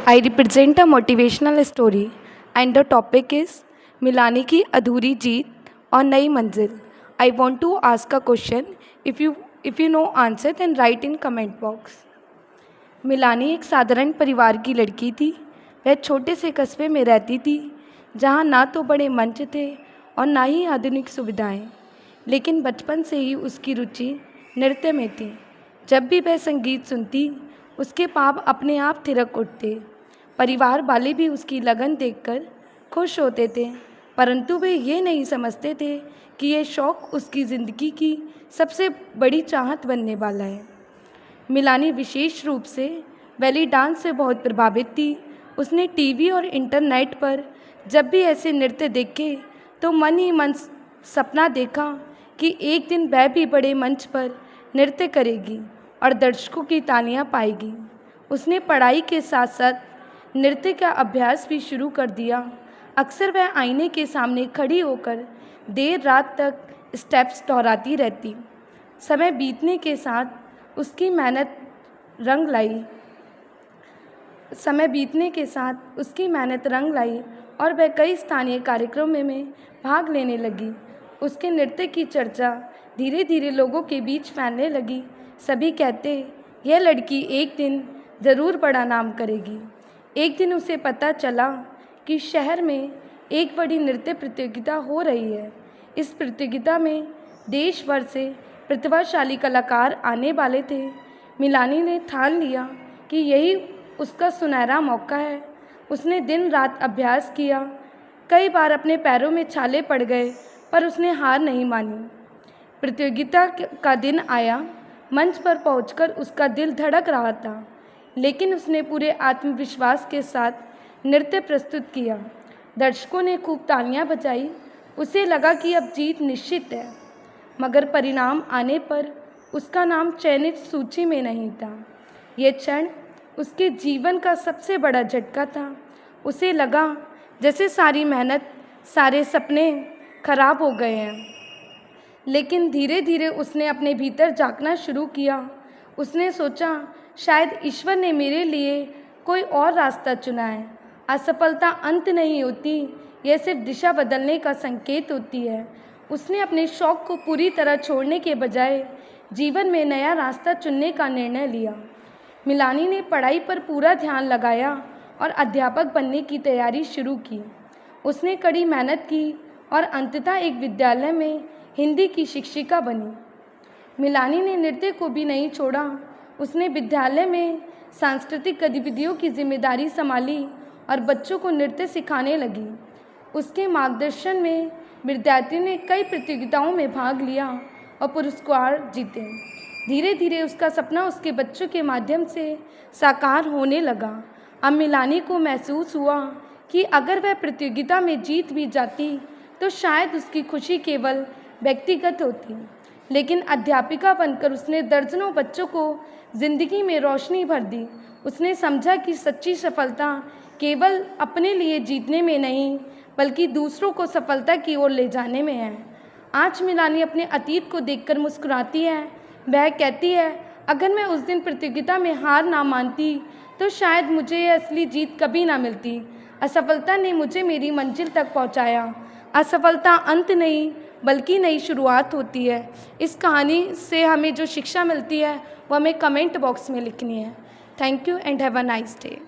I represent a motivational story and the topic is मिलानी की अधूरी जीत और नई मंजिल. I want to ask a question. If you know answer then write in comment box. मिलानी एक साधारण परिवार की लड़की थी. वह छोटे से कस्बे में रहती थी जहाँ ना तो बड़े मंच थे और ना ही आधुनिक सुविधाएं. लेकिन बचपन से ही उसकी रुचि नृत्य में थी. जब भी वह संगीत सुनती उसके पाँव अपने आप थिरक उठते. परिवार वाले भी उसकी लगन देखकर खुश होते थे, परंतु वे ये नहीं समझते थे कि ये शौक़ उसकी ज़िंदगी की सबसे बड़ी चाहत बनने वाला है. मिलानी विशेष रूप से बेली डांस से बहुत प्रभावित थी. उसने टीवी और इंटरनेट पर जब भी ऐसे नृत्य देखे तो मन ही मन सपना देखा कि एक दिन वह भी बड़े मंच पर नृत्य करेगी और दर्शकों की तालियां पाएगी. उसने पढ़ाई के साथ साथ नृत्य का अभ्यास भी शुरू कर दिया. अक्सर वह आईने के सामने खड़ी होकर देर रात तक स्टेप्स दोहराती रहती. समय बीतने के साथ उसकी मेहनत रंग लाई और वह कई स्थानीय कार्यक्रमों में भाग लेने लगी. उसके नृत्य की चर्चा धीरे धीरे लोगों के बीच फैलने लगी. सभी कहते यह लड़की एक दिन ज़रूर बड़ा नाम करेगी. एक दिन उसे पता चला कि शहर में एक बड़ी नृत्य प्रतियोगिता हो रही है. इस प्रतियोगिता में देश भर से प्रतिभाशाली कलाकार आने वाले थे. मिलानी ने ठान लिया कि यही उसका सुनहरा मौका है. उसने दिन रात अभ्यास किया. कई बार अपने पैरों में छाले पड़ गए पर उसने हार नहीं मानी. प्रतियोगिता का दिन आया. मंच पर पहुंचकर उसका दिल धड़क रहा था, लेकिन उसने पूरे आत्मविश्वास के साथ नृत्य प्रस्तुत किया. दर्शकों ने खूब तालियां बजाई. उसे लगा कि अब जीत निश्चित है, मगर परिणाम आने पर उसका नाम चयनित सूची में नहीं था. यह क्षण उसके जीवन का सबसे बड़ा झटका था. उसे लगा जैसे सारी मेहनत, सारे सपने खराब हो गए हैं. लेकिन धीरे धीरे उसने अपने भीतर झांकना शुरू किया. उसने सोचा शायद ईश्वर ने मेरे लिए कोई और रास्ता चुना है. असफलता अंत नहीं होती, यह सिर्फ दिशा बदलने का संकेत होती है. उसने अपने शौक़ को पूरी तरह छोड़ने के बजाय जीवन में नया रास्ता चुनने का निर्णय लिया. मिलानी ने पढ़ाई पर पूरा ध्यान लगाया और अध्यापक बनने की तैयारी शुरू की. उसने कड़ी मेहनत की और अंततः एक विद्यालय में हिंदी की शिक्षिका बनी. मिलानी ने नृत्य को भी नहीं छोड़ा. उसने विद्यालय में सांस्कृतिक गतिविधियों की जिम्मेदारी संभाली और बच्चों को नृत्य सिखाने लगी. उसके मार्गदर्शन में विद्यार्थियों ने कई प्रतियोगिताओं में भाग लिया और पुरस्कार जीते. धीरे धीरे उसका सपना उसके बच्चों के माध्यम से साकार होने लगा. अब मिलानी को महसूस हुआ कि अगर वह प्रतियोगिता में जीत भी जाती तो शायद उसकी खुशी केवल व्यक्तिगत होती, लेकिन अध्यापिका बनकर उसने दर्जनों बच्चों को ज़िंदगी में रोशनी भर दी. उसने समझा कि सच्ची सफलता केवल अपने लिए जीतने में नहीं, बल्कि दूसरों को सफलता की ओर ले जाने में है. आज मिलानी अपने अतीत को देखकर मुस्कुराती है. वह कहती है, अगर मैं उस दिन प्रतियोगिता में हार ना मानती तो शायद मुझे यह असली जीत कभी ना मिलती. असफलता ने मुझे मेरी मंजिल तक पहुंचाया. असफलता अंत नहीं, बल्कि नई शुरुआत होती है. इस कहानी से हमें जो शिक्षा मिलती है वो हमें कमेंट बॉक्स में लिखनी है. Thank you and have a nice day.